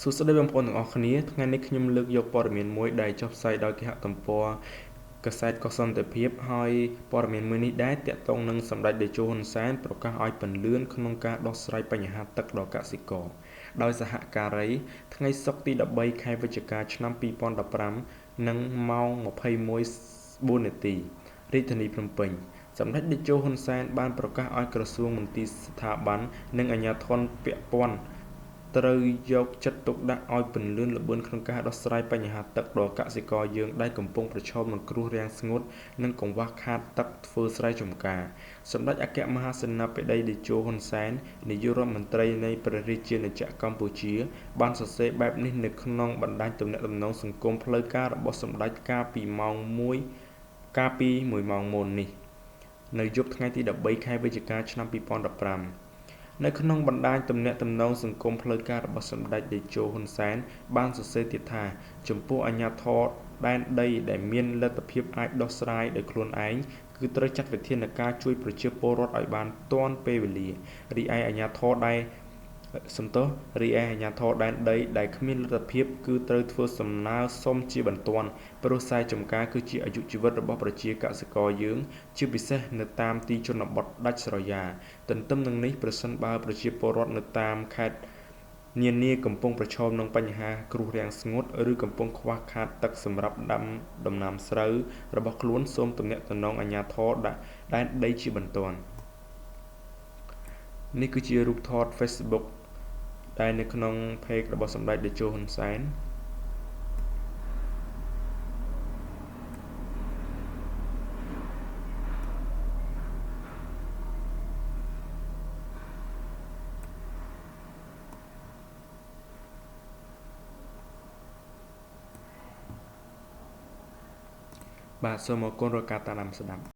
សួស្តីបងប្អូនទាំងអស់គ្នាថ្ងៃនេះខ្ញុំលើកយកព័ត៌មានមួយដែលចុះផ្សាយដោយគេហទំព័រកាសែតកុសន្តិភាពហើយព័ត៌មានមួយនេះដែរតាក់ទងនឹងសម្ដេចតេជោហ៊ុនសែនប្រកាសឲ្យពន្លឿនក្នុងការដោះស្រាយបញ្ហាទឹកដល់កសិករដោយសហការីថ្ងៃសុក្រទី13ខែវិច្ឆិកាឆ្នាំ2015និងម៉ោង 21:04 នាទីរាជធានីភ្នំពេញសម្ដេចតេជោហ៊ុនសែនបានប្រកាសឲ្យក្រសួងមន្ទីរស្ថាប័ននិងអាជ្ញាធរពាក់ព័ន្ធត្រូវយកចិត្តទុកដាក់ឲ្យពន្លឿនល្បឿនក្នុងការដោះស្រាយបញ្ហាទឹកដល់កសិករយើងដែលកំពុងប្រឈមនឹងគ្រោះរាំងស្ងួតនិងកង្វះខាតទឹកធ្វើស្រែចម្ការសម្ដេចអគ្គមហាសេនាបតីតេជោហ៊ុនសែននាយករដ្ឋមន្ត្រីនៃព្រះរាជាណាចក្រកម្ពុជាបានសរសេរបែបនេះនៅក្នុងបណ្ដាញទំនាក់ទំនងសង្គមផ្លូវការរបស់សម្ដេចកាលពី1 ម៉ោងមុននេះនៅយប់ថ្ងៃទី13ខែវិច្ឆិកាឆ្នាំ2015នៅក្នុងបណ្ដាញទំនាក់ទំនងសង្គមផ្លូវការរបស់សម្ដេចតេជោហ៊ុនសែនបានសរសេរទៀតថាចំពោះអាជ្ញាធរដែនដីដែលមានលទ្ធភាពអាចដោះស្រាយដោយខ្លួនឯងគឺត្រូវចាត់វិធានការជួយប្រជាពលរដ្ឋឲ្យបានទាន់ពេលវេលារីឯអាជ្ញាធរដែនដីដែលគ្មានលទ្ធភាពគឺត្រូវធ្វើសំណើសុំជាបន្ទាន់ព្រោះខ្សែចម្ការគឺជាអាយុជីវិតរបស់ប្រជាកសិករយើងជាពិសេសនៅតាមទីជនបទដាច់ស្រយាលទន្ទឹមនឹងនេះប្រសិនបើប្រជាពលរដ្ឋនៅតាមខេត្តនានាកំពុងប្រឈមនឹងបញ្ហាគ្រោះរាំងស្ងួតឬកំពុងខ្វះខាតទឹកសម្រាប់ដាំដំណាំស្រូវរបស់ខ្លួនសូមទំនាក់ទំនងអាជ្ញាធរដែនដីជាបន្ទាន់នេះគឺជារូបថត Facebook ដែលនៅក្នុង page របស់សម្ដេចតេជោហ៊ុនសែនបាទសូមអរគុណរាល់ការតាមដានស្ដាប់